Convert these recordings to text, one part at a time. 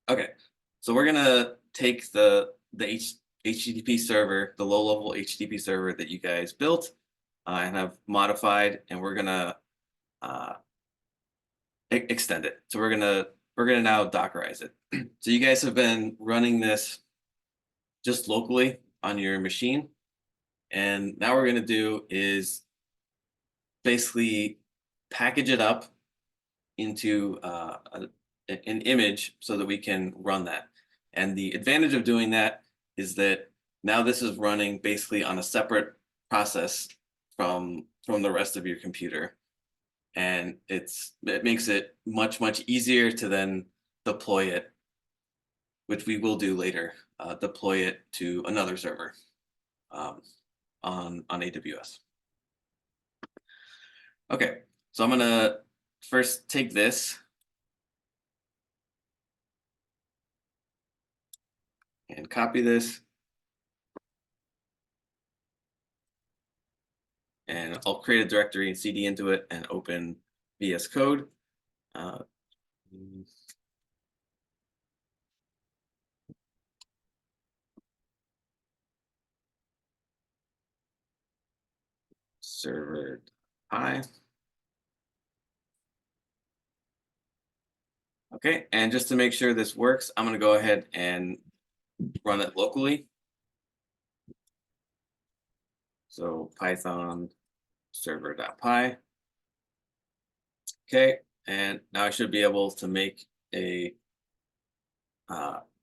Okay, so we're gonna take the HTTP server, the low-level HTTP server that you guys built and have modified, and we're gonna uh, extend it. So we're gonna now Dockerize it. So you guys have been running this just locally on your machine, and now what we're gonna do is basically package it up into an image so that we can run that. And the advantage of doing that is that now this is running basically on a separate process from the rest of your computer. And it makes it much easier to then deploy it, which we will do later, deploy it to another server um, on AWS. Okay, so I'm gonna first take this and copy this. And I'll create a directory and CD into it and open VS Code. Server I. Okay, and just to make sure this works, I'm gonna go ahead and run it locally. So Python server.py. Okay, and now I should be able to make a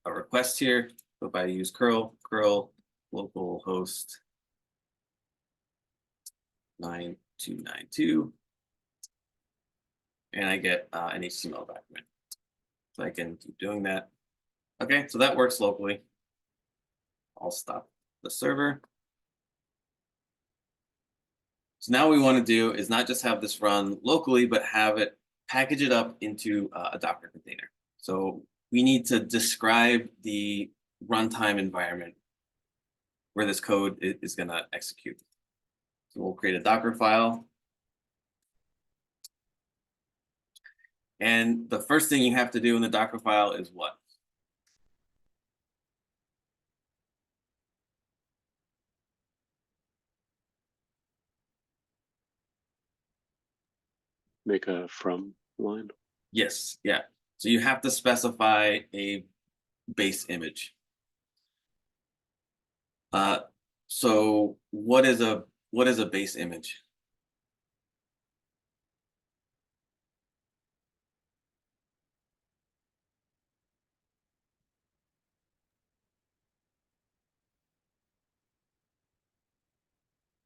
request here. So if I use curl localhost 9292, and I get an HTML document. So I can keep doing that. Okay, so that works locally. I'll stop the server. So now what we want to do is not just have this run locally, but have it package it up into a Docker container. So we need to describe the runtime environment where this code is going to execute. So we'll create a Docker file. And the first thing you have to do in the Docker file is what? Make a from line. Yes, yeah. So you have to specify a base image. So what is a base image?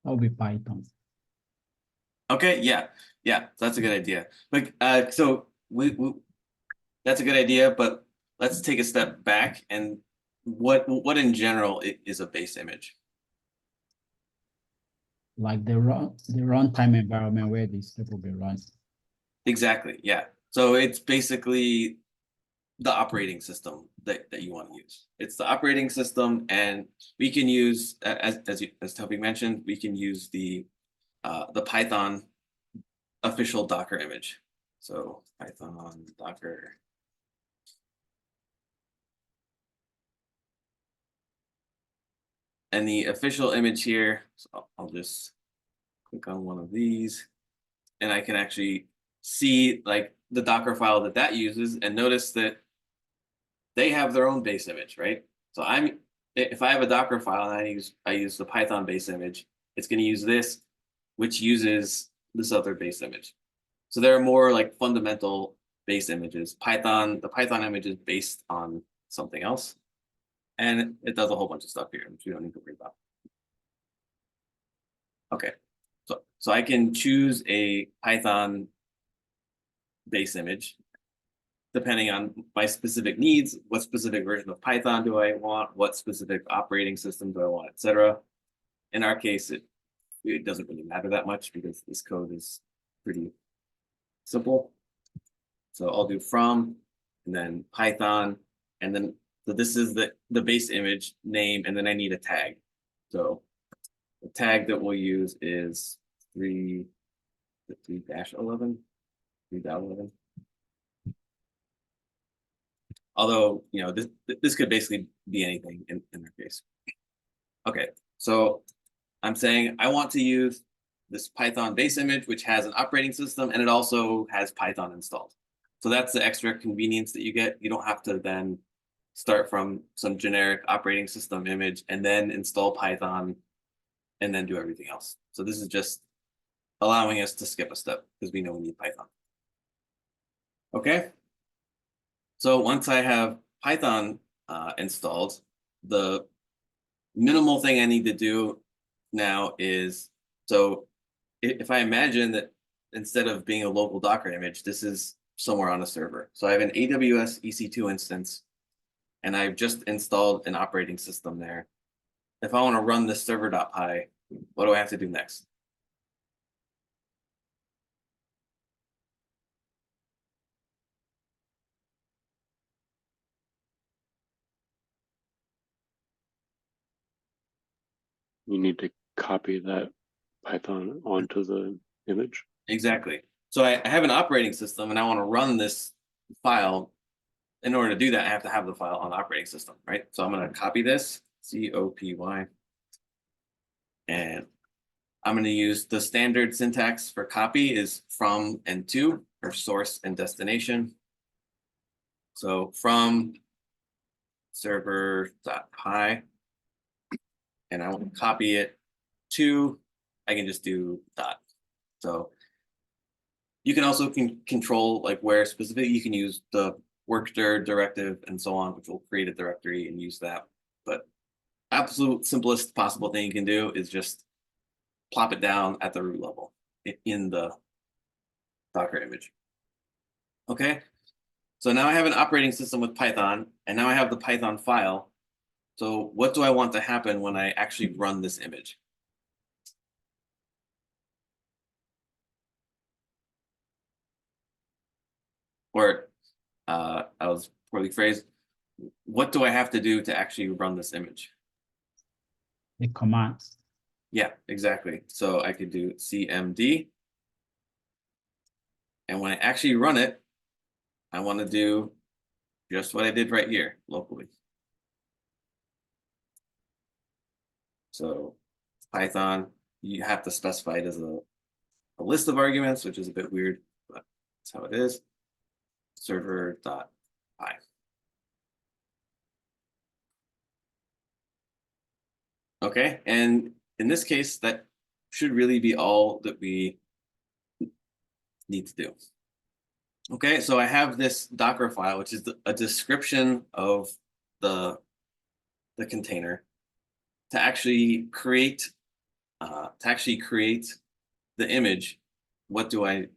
That'll be Python. Okay, yeah, that's a good idea. But so we that's a good idea, but let's take a step back and what in general is a base image? Like the runtime environment where this will be run. Exactly, yeah. So it's basically the operating system that you want to use. It's the operating system, and we can use, as Toby mentioned, we can use the Python official Docker image. So Python Docker. And the official image here, so I'll just click on one of these, and I can actually see like the Docker file that uses, and notice that they have their own base image, right? So if I have a Docker file and I use the Python base image, it's going to use this, which uses this other base image. So there are more like fundamental base images. The Python image is based on something else, and it does a whole bunch of stuff here, which we don't need to worry about. Okay, so I can choose a Python base image depending on my specific needs. What specific version of Python do I want? What specific operating system do I want, etc. In our case, it doesn't really matter that much because this code is pretty simple. So I'll do from, and then Python, and then so this is the base image name, and then I need a tag. So the tag that we'll use is 3-11, 3.11. Although, this could basically be anything in their case. Okay, so I'm saying I want to use this Python base image, which has an operating system, and it also has Python installed. So that's the extra convenience that you get. You don't have to then start from some generic operating system image and then install Python and then do everything else. So this is just allowing us to skip a step because we know we need Python. Okay. So once I have Python installed, the minimal thing I need to do now is, so if I imagine that instead of being a local Docker image, this is somewhere on a server. So I have an AWS EC2 instance, and I've just installed an operating system there. If I want to run this server.py, what do I have to do next? You need to copy that Python onto the image. Exactly. So I have an operating system and I want to run this file. In order to do that, I have to have the file on the operating system, right? So I'm going to copy this, COPY, and I'm going to use the standard syntax for copy is from and to, or source and destination. So from server.py, and I want to copy it to, I can just do dot. So you can also control like where specifically you can use the workdir directive and so on, which will create a directory and use that. But absolute simplest possible thing you can do is just plop it down at the root level in the Docker image. Okay, so now I have an operating system with Python, and now I have the Python file. So what do I want to happen when I actually run this image? Or I was poorly phrased. What do I have to do to actually run this image? The commands. Yeah, exactly. So I could do cmd. And when I actually run it, I want to do just what I did right here locally. So Python, you have to specify it as a list of arguments, which is a bit weird, but that's how it is. Server.py. Okay, and in this case, that should really be all that we need to do. Okay, so I have this Docker file, which is a description of the container to actually create the image. What do I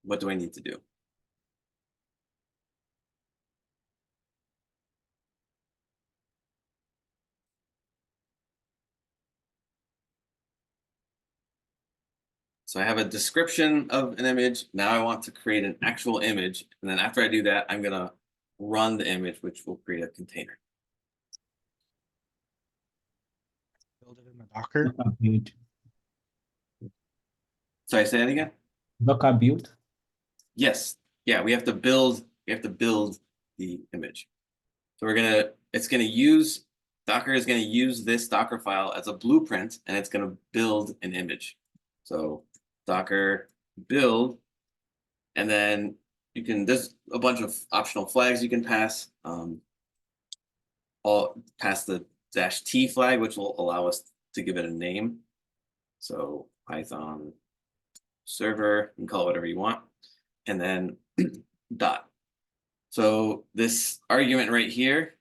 need to do? So I have a description of an image. Now I want to create an actual image. And then after I do that, I'm going to run the image, which will create a container. Build it in the Docker. Docker build. Sorry, say that again? Docker build. Yes. Yeah, we have to build the image. So Docker is going to use this Docker file as a blueprint, and it's going to build an image. So Docker build, and then there's a bunch of optional flags you can pass. I'll pass the -t flag, which will allow us to give it a name. So Python server, you can call it whatever you want, and then dot. So this argument right here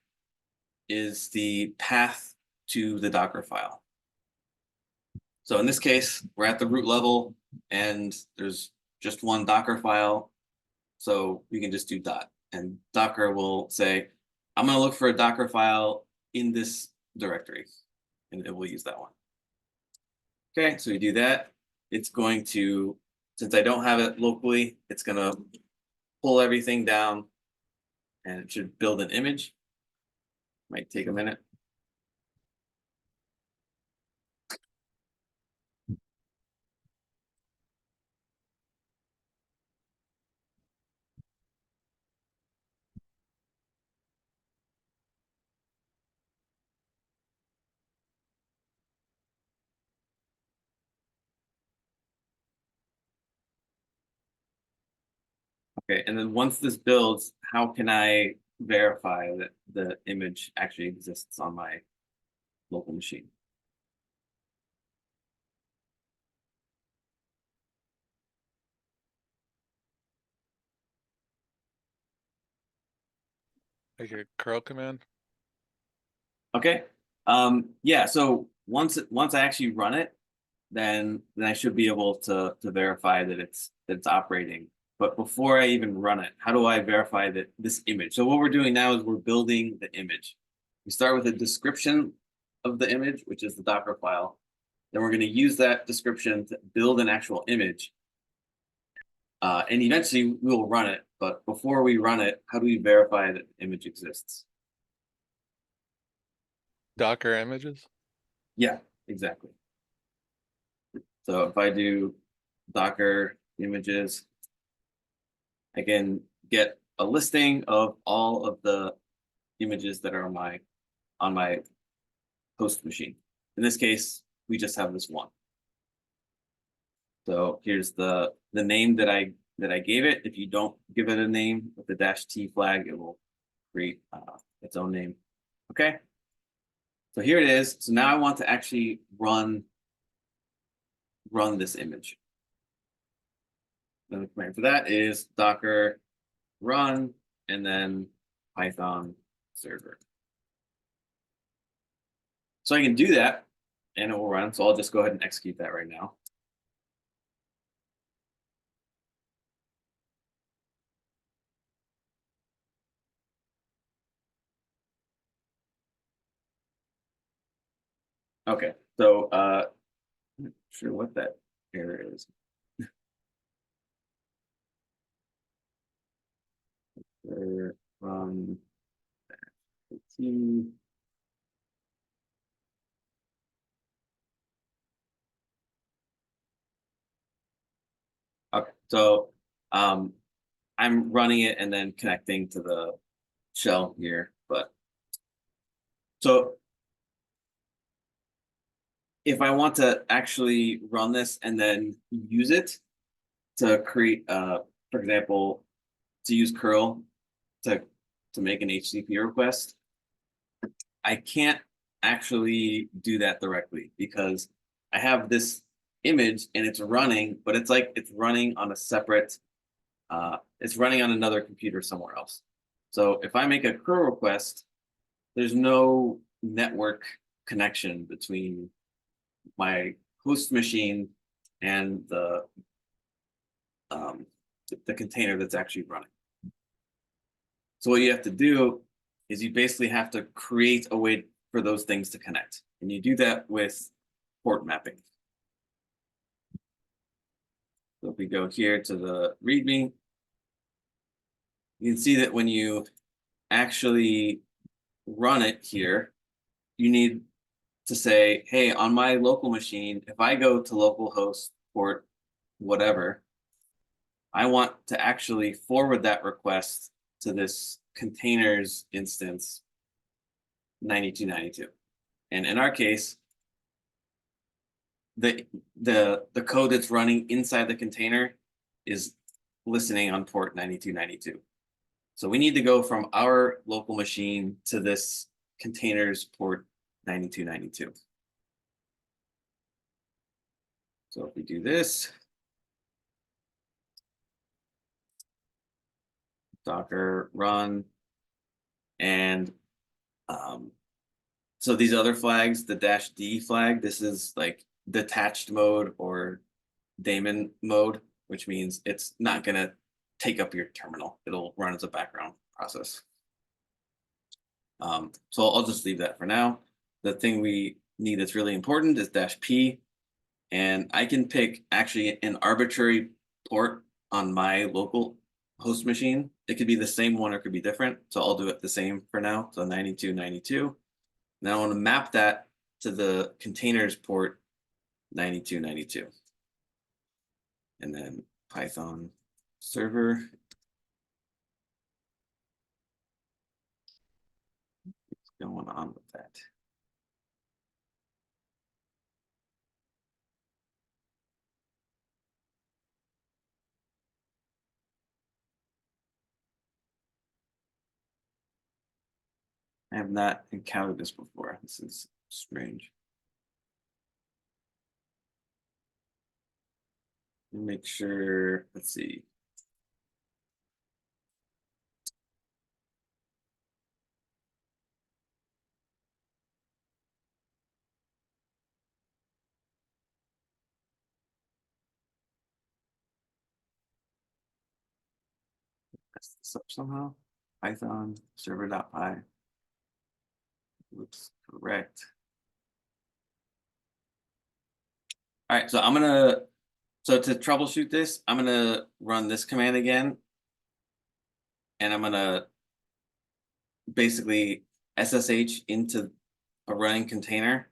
is the path to the Docker file. So in this case, we're at the root level and there's just one Docker file. So we can just do dot, and Docker will say, I'm going to look for a Docker file in this directory, and it will use that one. Okay, so we do that. It's going to, since I don't have it locally, it's going to pull everything down and it should build an image. Might take a minute. Okay, and then once this builds, how can I verify that the image actually exists on my local machine? Like a curl command. Okay. Yeah, so once I actually run it, then I should be able to verify that it's operating. But before I even run it, how do I verify that this image? So what we're doing now is we're building the image. We start with a description of the image, which is the Docker file. Then we're going to use that description to build an actual image. And eventually we'll run it. But before we run it, how do we verify that the image exists? Docker images. Yeah, exactly. So if I do Docker images, I can get a listing of all of the images that are on my host machine. In this case, we just have this one. So here's the name that I gave it. If you don't give it a name with the -t flag, it will create its own name. Okay. So here it is. So now I want to actually run this image. And the command for that is Docker run and then Python server. So I can do that and it will run. So I'll just go ahead and execute that right now. Okay, so I'm not sure what that error is. Run 18. Okay, so I'm running it and then connecting to the shell here, but so if I want to actually run this and then use it to create, for example, to use curl to make an HTTP request, I can't actually do that directly because I have this image and it's running, but it's like it's running on a separate, it's running on another computer somewhere else. So if I make a curl request, there's no network connection between my host machine and the container that's actually running. So what you have to do is you basically have to create a way for those things to connect. And you do that with port mapping. So if we go here to the README, you can see that when you actually run it here, you need to say, hey, on my local machine, if I go to localhost port whatever, I want to actually forward that request to this containers instance 9292. And in our case, the code that's running inside the container is listening on port 9292. So we need to go from our local machine to this containers port 9292. So if we do this, Docker run, and so these other flags, the -d flag, this is like detached mode or daemon mode, which means it's not going to take up your terminal. It'll run as a background process. So I'll just leave that for now. The thing we need that's really important is -p. And I can pick actually an arbitrary port on my local host machine. It could be the same one or it could be different. So I'll do it the same for now. So 9292. Now I want to map that to the containers port 9292. And then Python server. What's going on with that? I have not encountered this before. This is strange. Make sure, let's see. Mess this up somehow. Python server.py. Looks correct. All right, so so to troubleshoot this, I'm gonna run this command again. And I'm gonna basically SSH into a running container.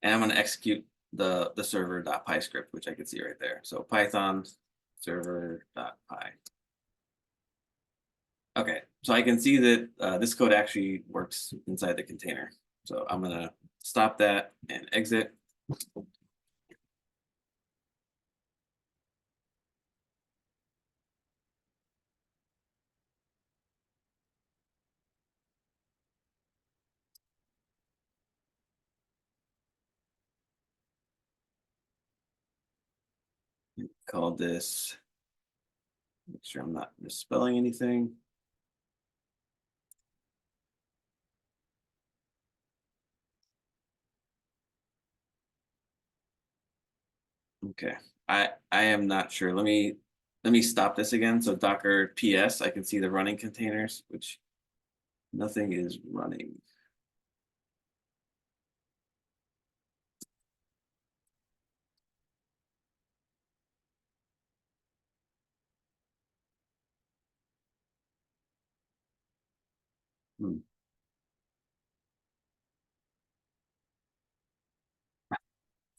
And I'm gonna execute the server.py script, which I can see right there. So Python server.py. Okay, so I can see that this code actually works inside the container. So I'm gonna stop that and exit. Call this, make sure I'm not misspelling anything. Okay, I am not sure. Let me stop this again. So Docker PS, I can see the running containers, which nothing is running.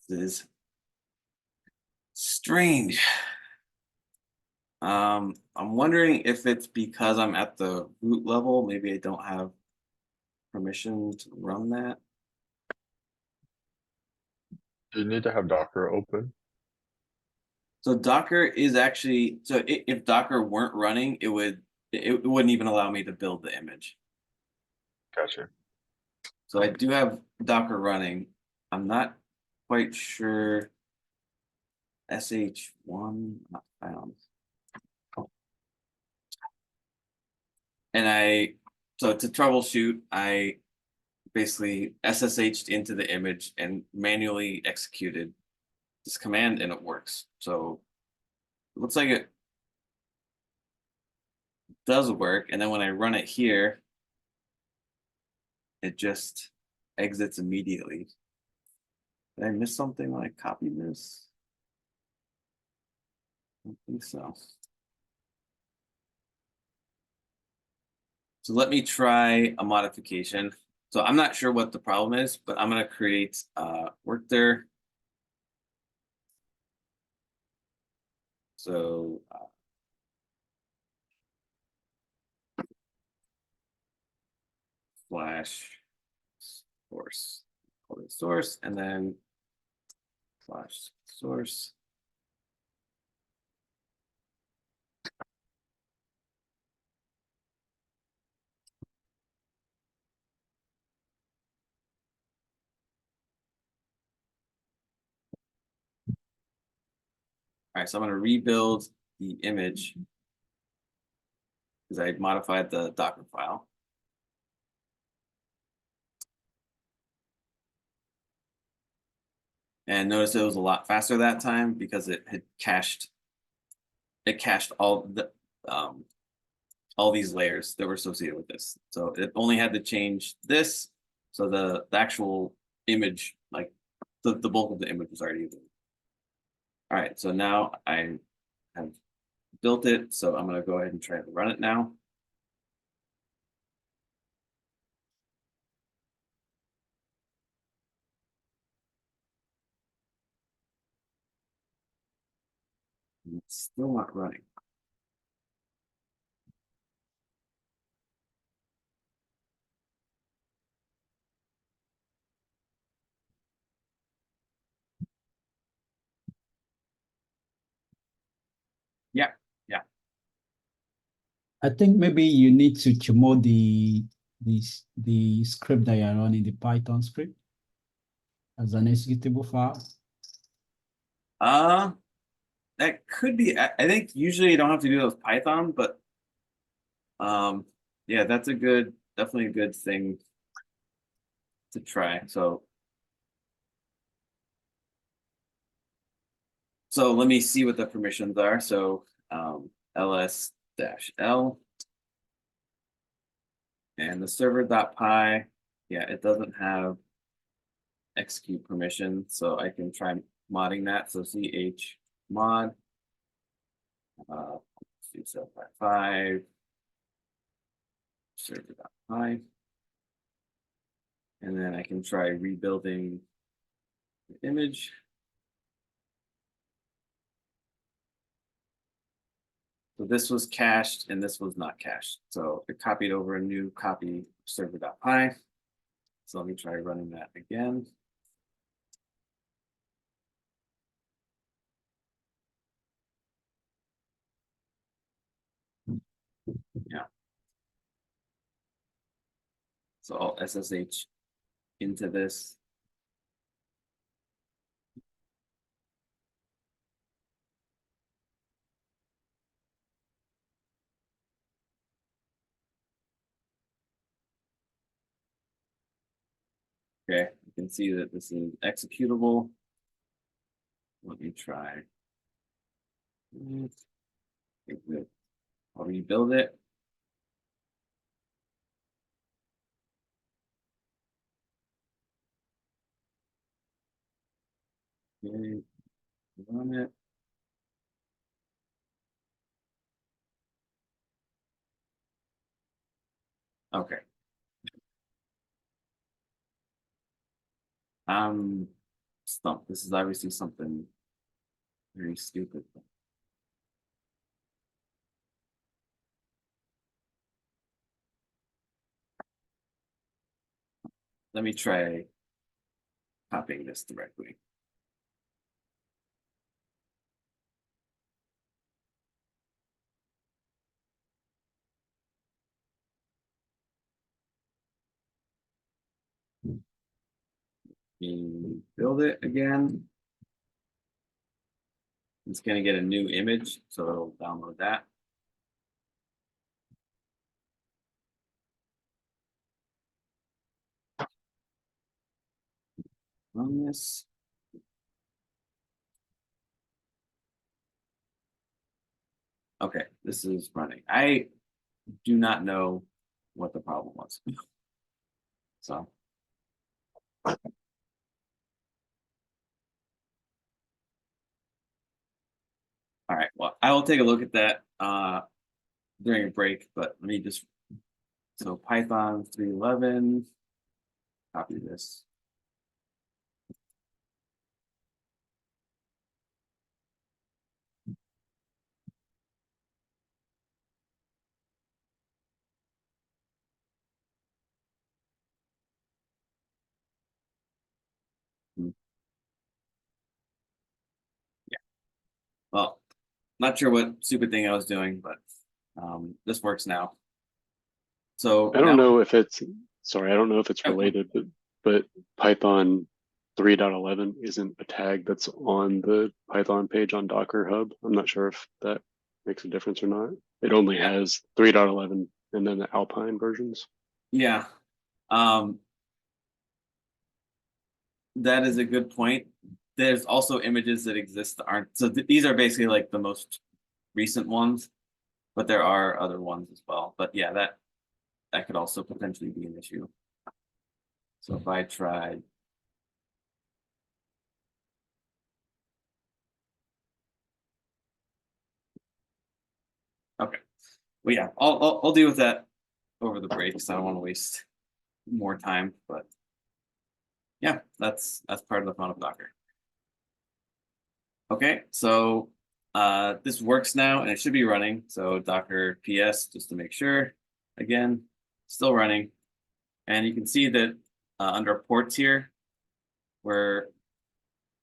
This is strange. I'm wondering if it's because I'm at the root level. Maybe I don't have permission to run that. Do you need to have Docker open? So Docker is actually, so if Docker weren't running, it wouldn't even allow me to build the image. Gotcha. So I do have Docker running. I'm not quite sure. SH1 not found. And so to troubleshoot, I basically SSH'd into the image and manually executed this command and it works. So it looks like it does work. And then when I run it here, it just exits immediately. Did I miss something when I copied this? I don't think so. So let me try a modification. So I'm not sure what the problem is, but I'm going to create workdir. So slash source, call it source, and then slash source. All right, so I'm going to rebuild the image because I modified the Docker file. And notice it was a lot faster that time because it had cached. It cached all these layers that were associated with this. So it only had to change this. So the actual image, like the bulk of the image was already there. All right, so now I have built it. So I'm going to go ahead and try to run it now. And it's still not running. Yeah. I think maybe you need to chmod the script that you're running, the Python script, as an executable file? That could be. I think usually you don't have to do those Python, but yeah, that's definitely a good thing to try. So let me see what the permissions are. So ls-l and the server.py, yeah, it doesn't have execute permission, so I can try modding that. So ch mod c755 server.py, and then I can try rebuilding the image. So this was cached and this was not cached. So it copied over a new copy server.py. So let me try running that again. Yeah. So I'll SSH into this. Okay, you can see that this is executable. Let me try. Okay, good. I'll rebuild it. Okay, run it. Okay. I'm stumped. This is obviously something very stupid. Let me try copying this directly. Build it again. It's going to get a new image, so it'll download that. Run this. Okay, this is running. I do not know what the problem was. So. All right, well, I will take a look at that during a break, but let me just, so Python 3.11, copy this. Yeah, well, not sure what stupid thing I was doing, but this works now. So I don't now, know if it's, sorry, I don't know if it's Okay. related, but Python 3.11 isn't a tag that's on the Python page on Docker Hub. I'm not sure if that makes a difference or not. It only Yeah. has 3.11 and then the Alpine versions. Yeah, that is a good point. There's also images that exist that aren't, so these are basically like the most recent ones, but there are other ones as well. But yeah, that could also potentially be an issue. So if I tried, okay, well, yeah, I'll deal with that over the break, so I don't want to waste more time. But yeah, that's part of the fun of Docker. Okay, so this works now and it should be running. So Docker PS just to make sure. Again, still running, and you can see that under ports here, we're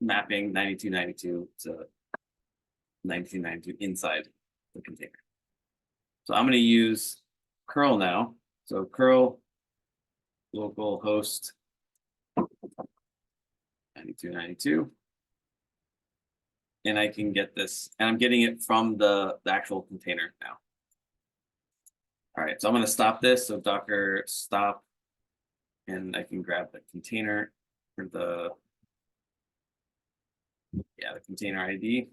mapping 9292 to 1992 inside the container. So I'm going to use curl now. So curl local host 9292. And I can get this, and I'm getting it from the actual container now. All right, so I'm going to stop this. So Docker stop, and I can grab the container for the container ID.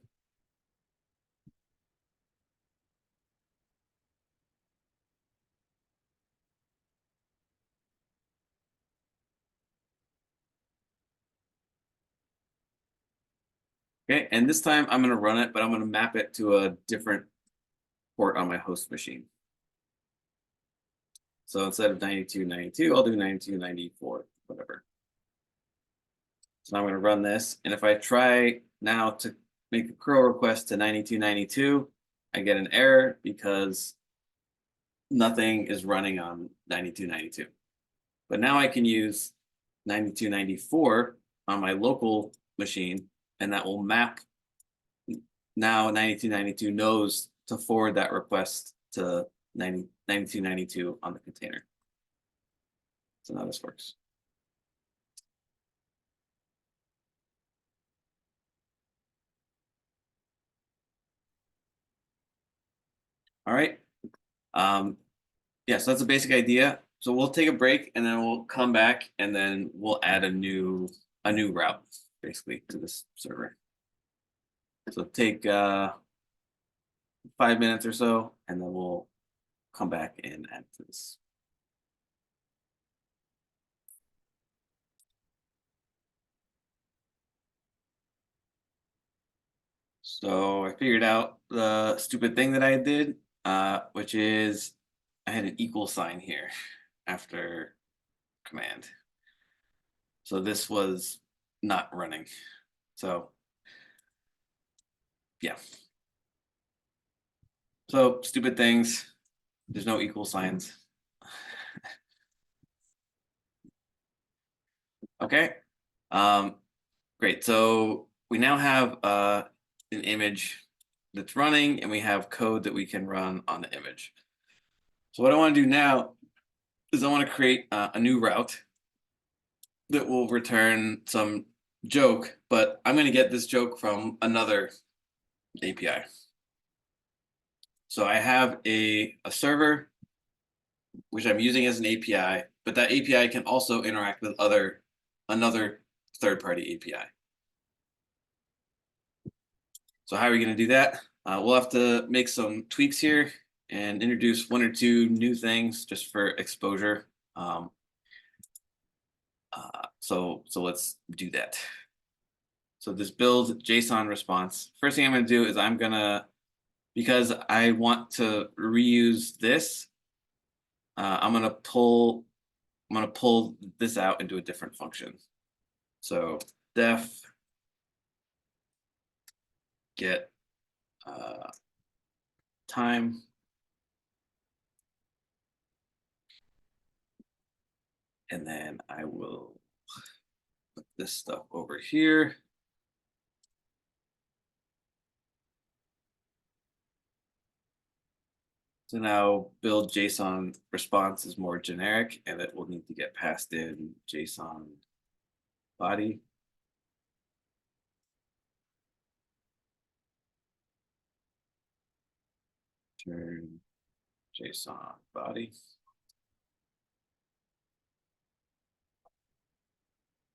Okay, and this time I'm going to run it, but I'm going to map it to a different port on my host machine. So instead of 9292, I'll do 9294, whatever. So I'm going to run this, and if I try now to make a curl request to 9292, I get an error because nothing is running on 9292. But now I can use 9294 on my local machine, and that will map. Now 9292 knows to forward that request to 9292 on the container. So now this works. All right. Yeah, so that's a basic idea. So we'll take a break and then we'll come back and then we'll add a new route basically to this server. So take 5 minutes or so, and then we'll come back and add to this. So I figured out the stupid thing that I did, which is I had an equal sign here after command. So this was not running. So yeah. So stupid things. There's no equal signs. Okay. Great. So we now have an image that's running, and we have code that we can run on the image. So what I want to do now is I want to create a new route that will return some joke, but I'm going to get this joke from another API. So I have a server, which I'm using as an API, but that API can also interact with another third-party API. So how are we going to do that? We'll have to make some tweaks here and introduce 1 or 2 new things just for exposure. So let's do that. So this build JSON response. First thing I'm going to do is I'm going to, because I want to reuse this, I'm going to pull this out into a different function. So def get time, and then I will put this stuff over here. So now build JSON response is more generic, and it will need to get passed in JSON body. Turn JSON body.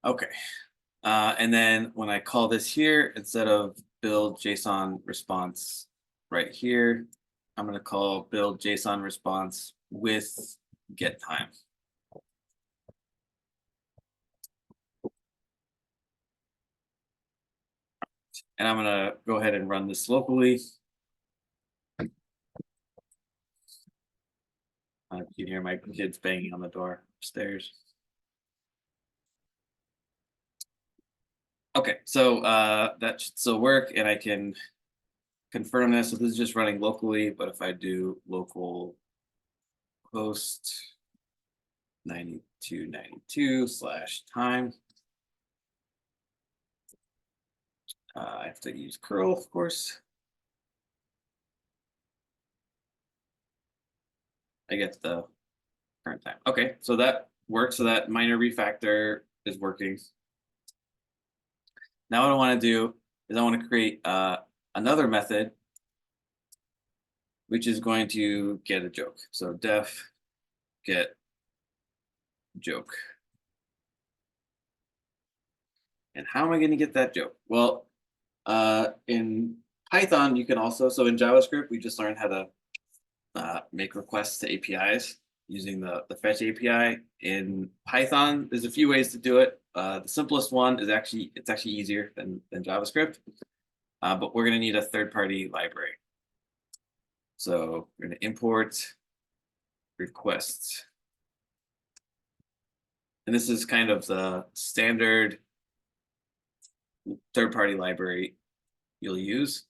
Okay. And then when I call this here, instead of build JSON response right here, I'm going to call build JSON response with get time. And I'm going to go ahead and run this locally. You can hear my kids banging on the door upstairs. Okay, so that should still work, and I can confirm this. So this is just running locally, but if I do local host 9292/time, I have to use curl, of course. I get the current time. Okay, so that work, so that minor refactor is working. Now what I want to do is I want to create another method, which is going to get a joke. So def get joke. And how am I going to get that joke? Well, in Python, you can also, so in JavaScript, we just learned how to make requests to APIs using the fetch API. In Python, there's a few ways to do it. The simplest one is actually easier than JavaScript, but we're going to need a third-party library. So we're going to import requests. And this is kind of the standard third-party library you'll use.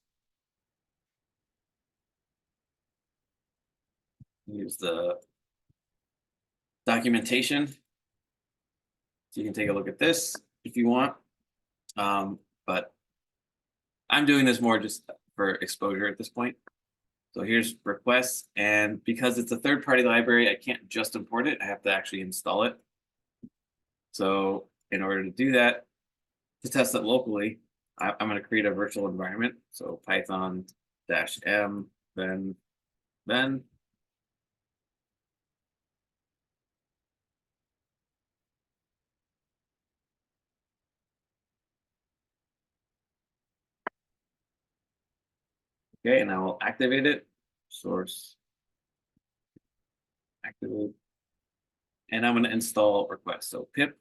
Use the documentation. So you can take a look at this if you want. But I'm doing this more just for exposure at this point. So here's requests, and because it's a third-party library, I can't just import it. I have to actually install it. So in order to do that, to test it locally, I'm going to create a virtual environment. So Python -m, then. Okay, and I will activate it. Source activate. And I'm going to install requests. So pip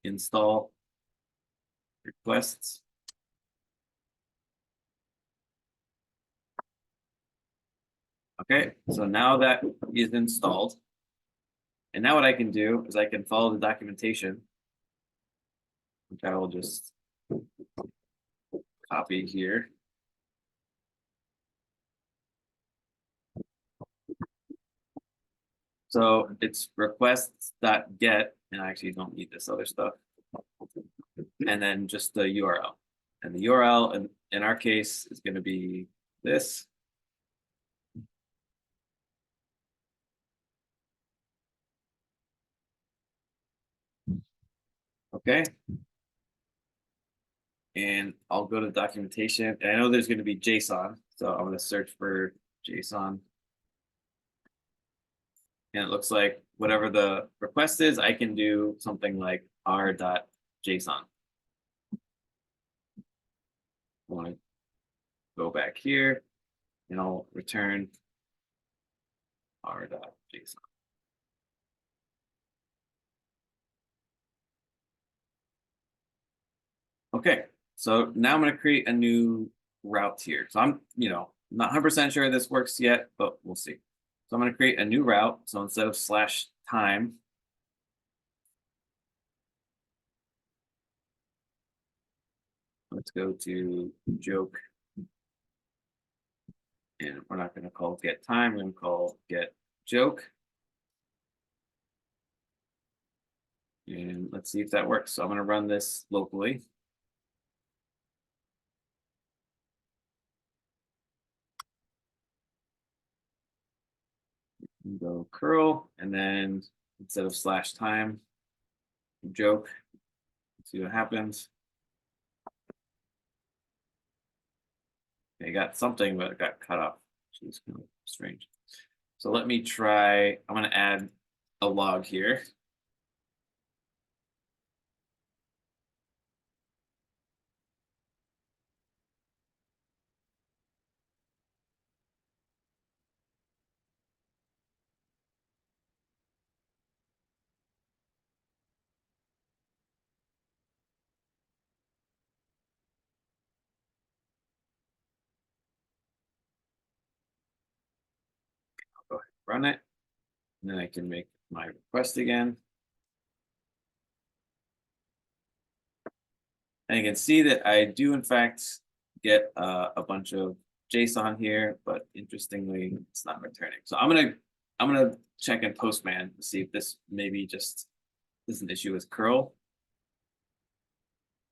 install requests. Okay, so now that is installed. And now what I can do is I can follow the documentation, which I will just copy here. So it's requests.get, and I actually don't need this other stuff. And then just the URL. And the URL in our case is going to be this. Okay. And I'll go to documentation. And I know there's going to be JSON. So I'm going to search for JSON. And it looks like whatever the request is, I can do something like r.json. I want to go back here and I'll return r.json. Okay, so now I'm going to create a new route here. So I'm, not 100% sure this works yet, but we'll see. So I'm going to create a new route. So instead of /time, let's go to joke. And we're not going to call get time, we're going to call get joke. And let's see if that works. So I'm going to run this locally. Go curl, and then instead of /time, joke. See what happens. I got something, but it got cut off, which is kind of strange. So let me try. I'm going to add a log here. Go ahead and run it. And then I can make my request again. And you can see that I do, in fact, get a bunch of JSON here, but interestingly, it's not returning. So I'm gonna check in Postman to see if this maybe just is an issue with curl.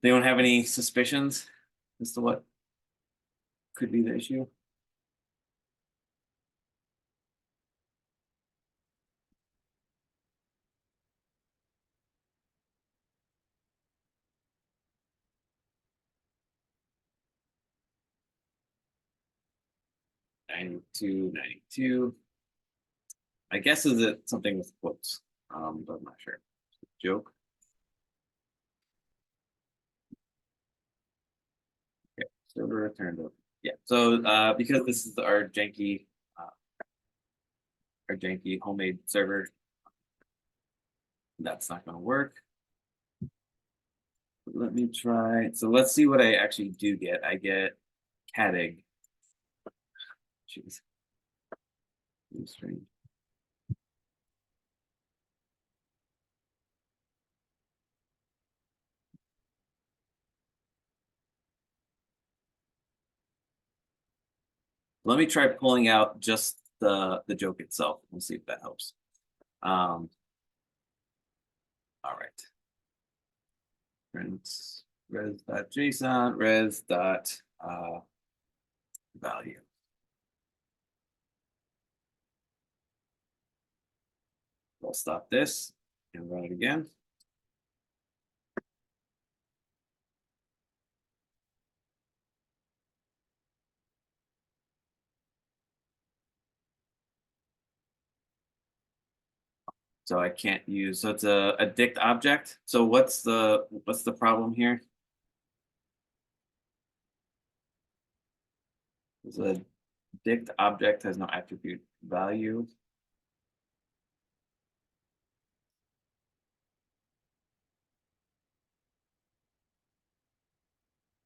They don't have any suspicions as to what could be the issue. 92, 92. I guess is it something with quotes, but I'm not sure. Joke. Okay, server returned over. Yeah, so because this is our janky homemade server, that's not going to work. Let me try. So let's see what I actually do get. I get cat egg. Jeez. Really strange. Let me try pulling out just the joke itself. We'll see if that helps. All right. Print res.json, res.value. We'll stop this and run it again. So I can't use, so it's a dict object. So what's the problem here? The dict object has no attribute value.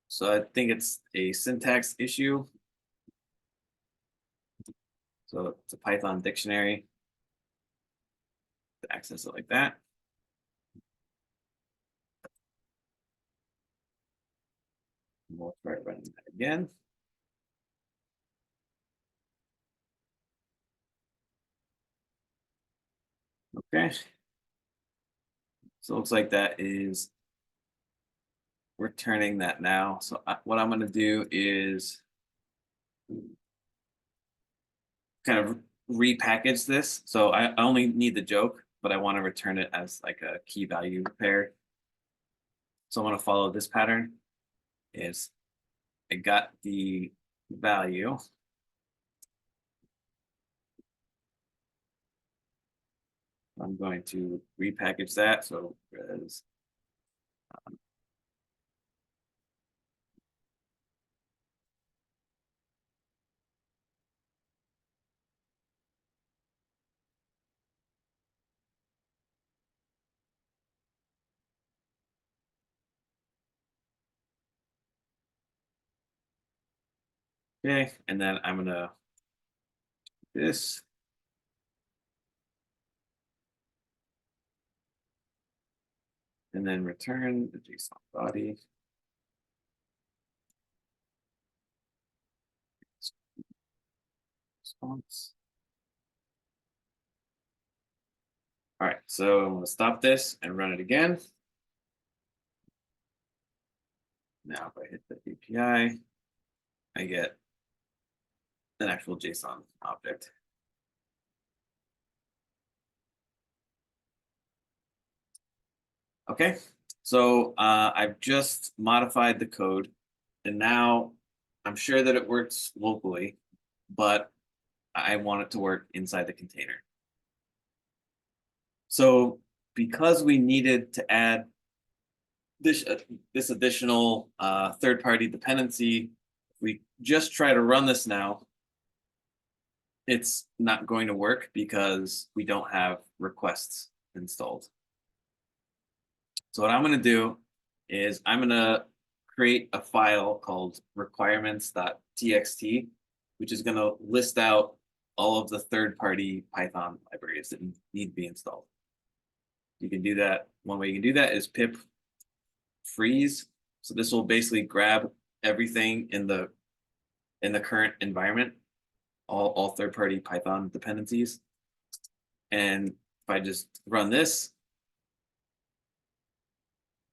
So I think it's a syntax issue. So it's a Python dictionary. To access it like that. We'll try running that again. Okay. So it looks like that is returning that now. So what I'm going to do is kind of repackage this. So I only need the joke, but I want to return it as like a key value pair. So I'm going to follow this pattern. Is I got the value. I'm going to repackage that. So res okay, and then I'm gonna do this. And then return the JSON body. Response. All right, so I'm gonna stop this and run it again. Now if I hit the API, I get an actual JSON object. Okay, so I've just modified the code, and now I'm sure that it works locally, but I want it to work inside the container. So because we needed to add this additional third-party dependency, we just try to run this now, it's not going to work because we don't have requests installed. So what I'm going to do is I'm going to create a file called requirements.txt, which is going to list out all of the third-party Python libraries that need to be installed. You can do that. One way you can do that is pip freeze. So this will basically grab everything in the current environment, all third-party Python dependencies. And if I just run this,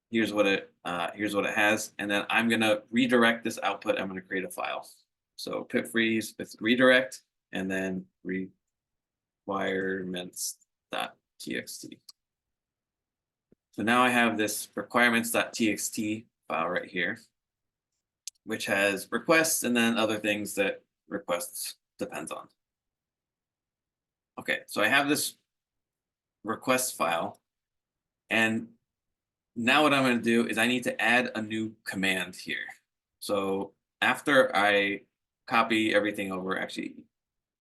here's what it has. And then I'm gonna redirect this output. I'm gonna create a file. So pip freeze with redirect and then requirements.txt. So now I have this requirements.txt file right here, which has requests and then other things that requests depends on. Okay, so I have this request file, and now what I'm going to do is I need to add a new command here. So after I copy everything over, actually,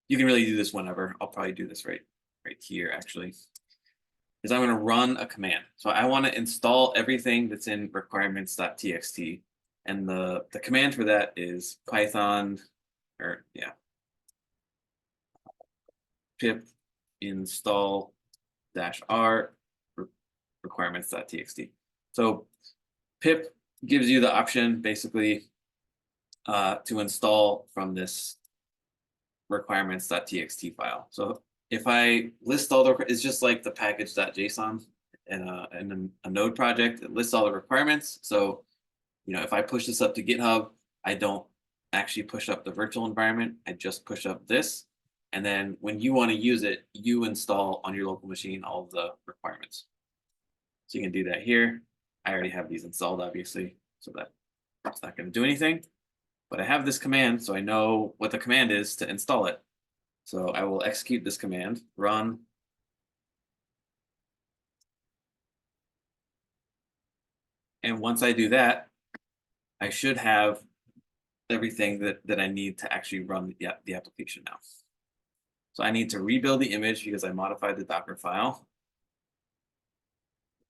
you can really do this whenever. I'll probably do this right here, actually. Is I'm going to run a command. So I want to install everything that's in requirements.txt. And the command for that is Python, or yeah, pip install -r requirements.txt. So pip gives you the option basically to install from this requirements.txt file. So if I list all the, it's just like the package.json in a node project, it lists all the requirements. So, you know, if I push this up to GitHub, I don't actually push up the virtual environment. I just push up this. And then when you want to use it, you install on your local machine all of the requirements. So you can do that here. I already have these installed, obviously, so that it's not going to do anything. But I have this command, so I know what the command is to install it. So I will execute this command, run. And once I do that, I should have everything that I need to actually run the application now. So I need to rebuild the image because I modified the Docker file.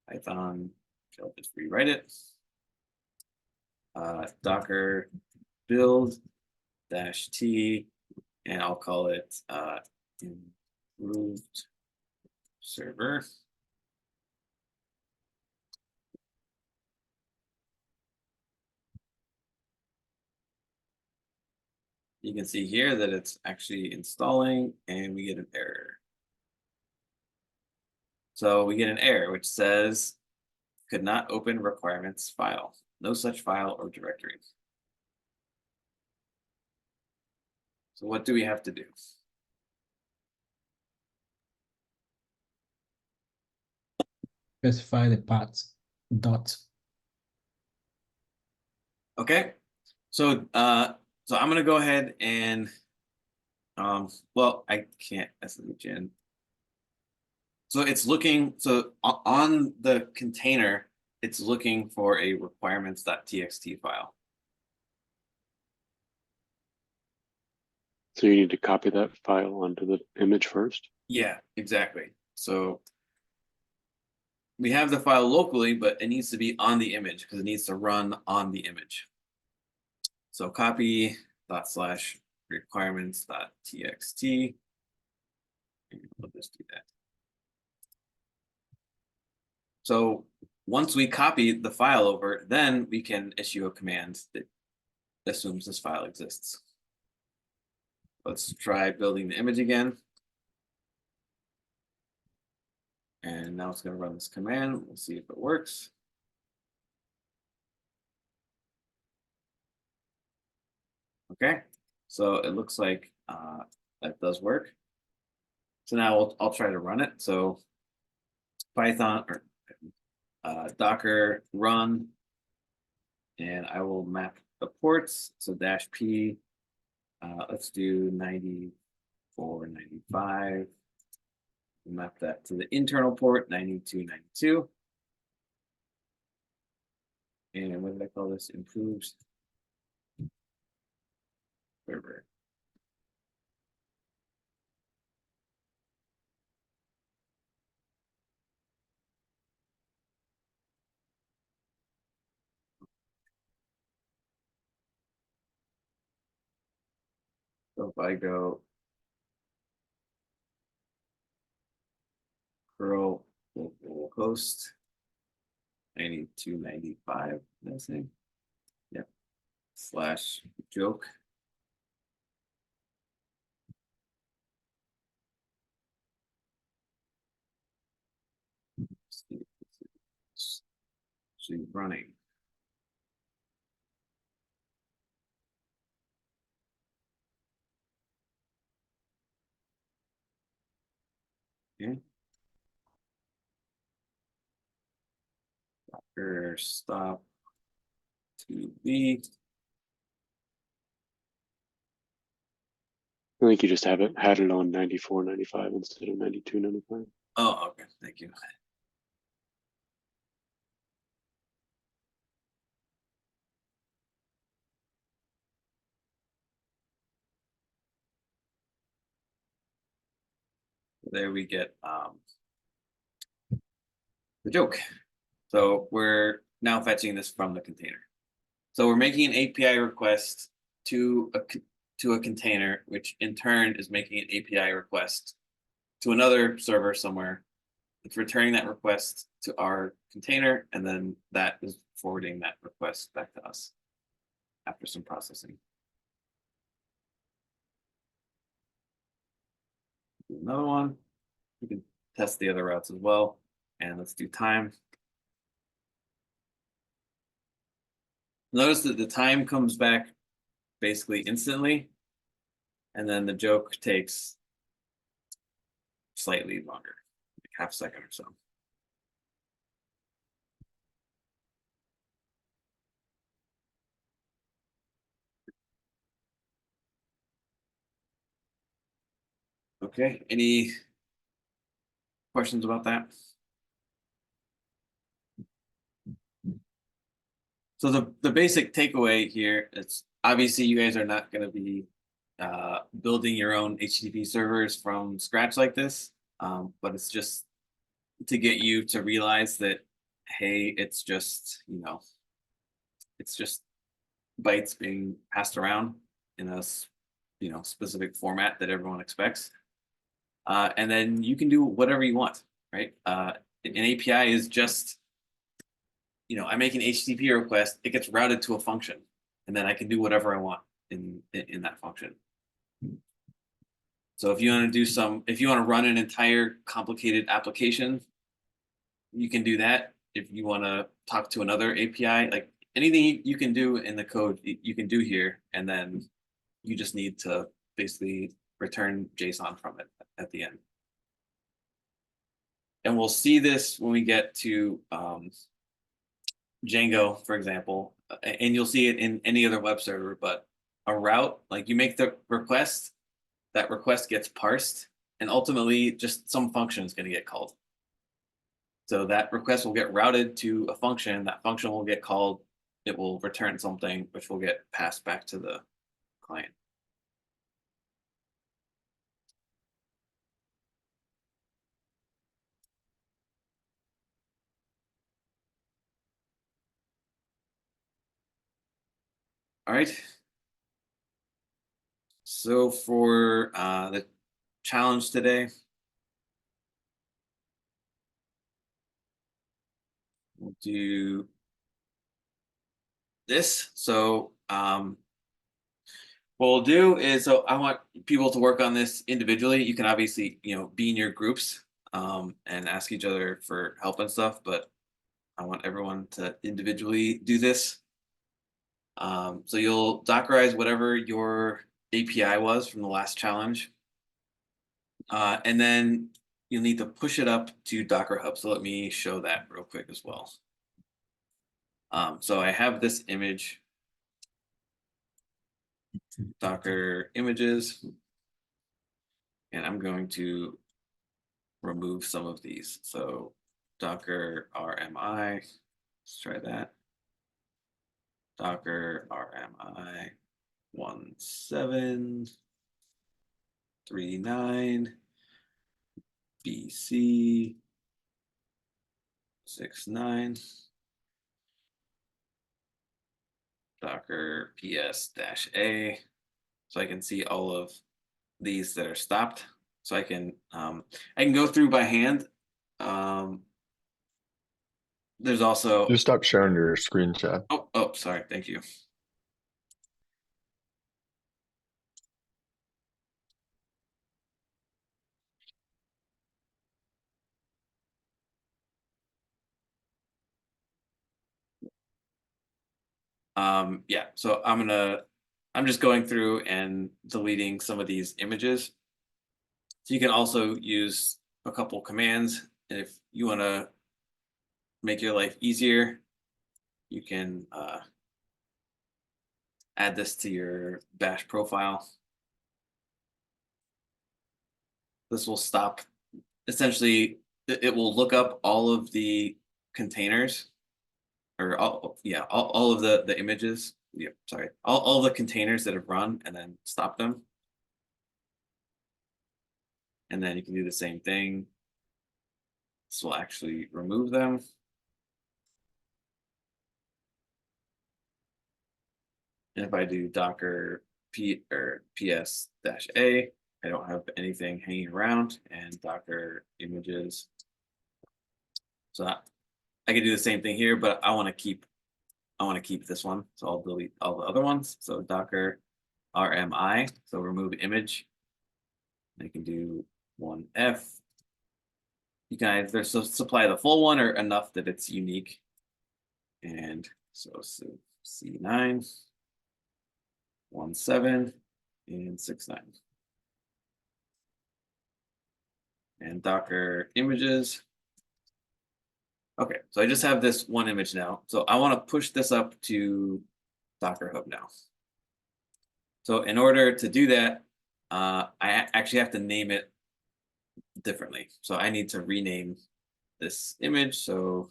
Python, I'll just rewrite it. Docker build -t, and I'll call it improved server. You can see here that it's actually installing and we get an error. So we get an error which says could not open requirements file. No such file or directory. So what do we have to do? Specify the path dot. Okay, so I'm gonna go ahead and well, I can't SSH. So it's looking, so on the container, it's looking for a requirements.txt file. So you need to copy that file onto the image first. Yeah, exactly. So we have the file locally, but it needs to be on the image because it needs to run on the image. So copy /requirements.txt. We'll just do that. So once we copy the file over, then we can issue a command that assumes this file exists. Let's try building the image again. And now it's going to run this command. We'll see if it works. Okay, so it looks like that does work. So now I'll try to run it. So Python or Docker run, and I will map the ports. So -p, let's do 94, 95. Map that to the internal port 92, 92. And what did I call this? Improved server. So if I go curl localhost 92, 95, that's it. Yep. /joke. Actually running. Okay. Docker stop to B. I think you just had it on 94, 95 instead of 92, 95. Oh, okay, thank you. There we get the joke. So we're now fetching this from the container. So we're making an API request to a container, which in turn is making an API request to another server somewhere. It's returning that request to our container, and then that is forwarding that request back to us after some processing. Do another one. We can test the other routes as well. And let's do time. Notice that the time comes back basically instantly, and then the joke takes slightly longer, like half a second or so. Okay, any questions about that? So the basic takeaway here, it's obviously you guys are not going to be building your own HTTP servers from scratch like this, but it's just to get you to realize that, hey, it's just, it's just bytes being passed around in a specific format that everyone expects, and then you can do whatever you want, right? An API is just, I make an HTTP request, it gets routed to a function, and then I can do whatever I want in that function. So if you want to run an entire complicated application, you can do that. If you want to talk to another API, like anything you can do in the code, you can do here, and then you just need to basically return JSON from it at the end. And we'll see this when we get to Django, for example, and you'll see it in any other web server, but a route, like you make the request, that request gets parsed, and ultimately just some function is going to get called. So that request will get routed to a function, that function will get called, it will return something, which will get passed back to the client. All right. So for the challenge today, we'll do this. So what we'll do is, so I want people to work on this individually. You can obviously, be in your groups and ask each other for help and stuff, but I want everyone to individually do this. So you'll Dockerize whatever your API was from the last challenge. And then you'll need to push it up to Docker Hub. So let me show that real quick as well. So I have this image, Docker images, and I'm going to remove some of these. So Docker RMI, let's try that. Docker RMI 1739 BC 69 Docker PS-A. So I can see all of these that are stopped. So I can go through by hand. There's also Just stop sharing your screen, chat. oh, sorry, thank you. Yeah, so I'm just going through and deleting some of these images. So you can also use a couple commands, and if you want to make your life easier, you can add this to your bash profile. this will stop. Essentially, it will look up all of the containers, or all of the images. Yeah, sorry, all the containers that have run, and then stop them. And then you can do the same thing. This will actually remove them. And if I do Docker P or PS-A, I don't have anything hanging around, and Docker images. So I can do the same thing here, but I want to keep this one. So I'll delete all the other ones. So Docker RMI, so remove image. I can do 1F. You can either supply the full one or enough that it's unique. And so C9, 17, and 69. And Docker images. Okay, so I just have this one image now. So I want to push this up to Docker Hub now. So in order to do that, I actually have to name it differently. So I need to rename this image. So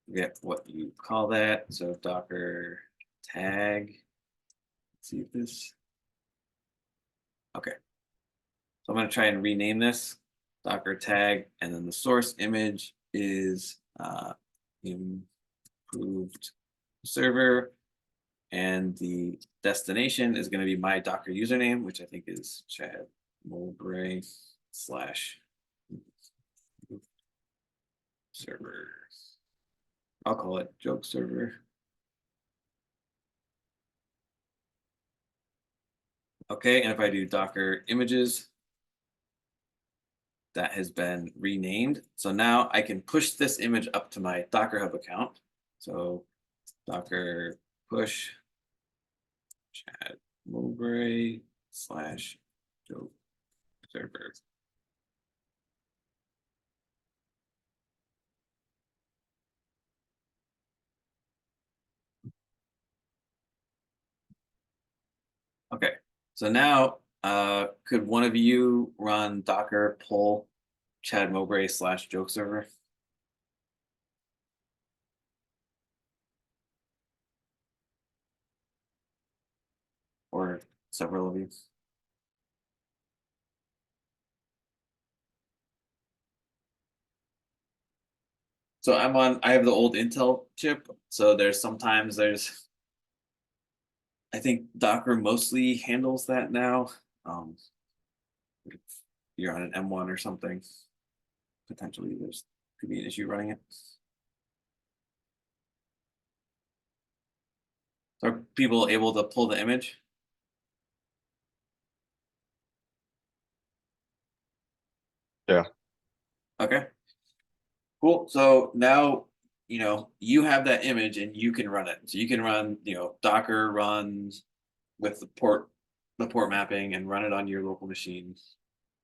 forget what you call that. So Docker tag. Let's see if this. Okay. So I'm going to try and rename this Docker tag, and then the source image is improved server, and the destination is going to be my Docker username, which I think is Chad Mowbray / server. I'll call it joke server. Okay, and if I do Docker images, that has been renamed. So now I can push this image up to my Docker Hub account. So Docker push Chad Mowbray / joke server. Okay, so now could one of you run Docker pull Chad Mowbray / joke server? Or several of you? So I have the old Intel chip. So sometimes I think Docker mostly handles that now. If you're on an M1 or something, potentially could be an issue running it. So are people able to pull the image? Yeah. Okay. Cool. So now you have that image and you can run it. So you can run Docker runs with the port mapping and run it on your local machine,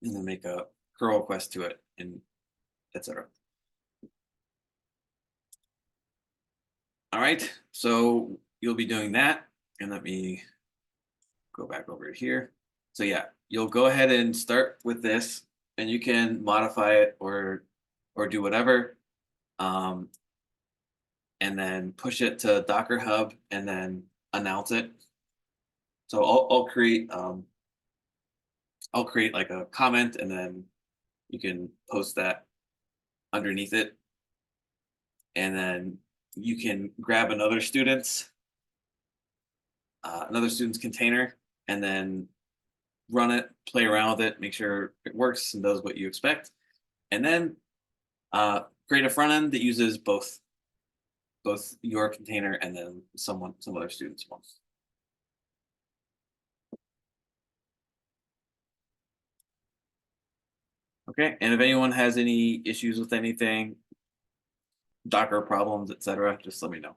and then make a curl request to it, and etc. All right, so you'll be doing that, and let me go back over here. So yeah, you'll go ahead and start with this, and you can modify it or do whatever, and then push it to Docker Hub, and then announce it. So I'll create like a comment, and then you can post that underneath it, and then you can grab another student's container, and then run it, play around with it, make sure it works and does what you expect, and then create a front end that uses both your container and then some other student's one. Okay, and if anyone has any issues with anything, Docker problems, etc., just let me know.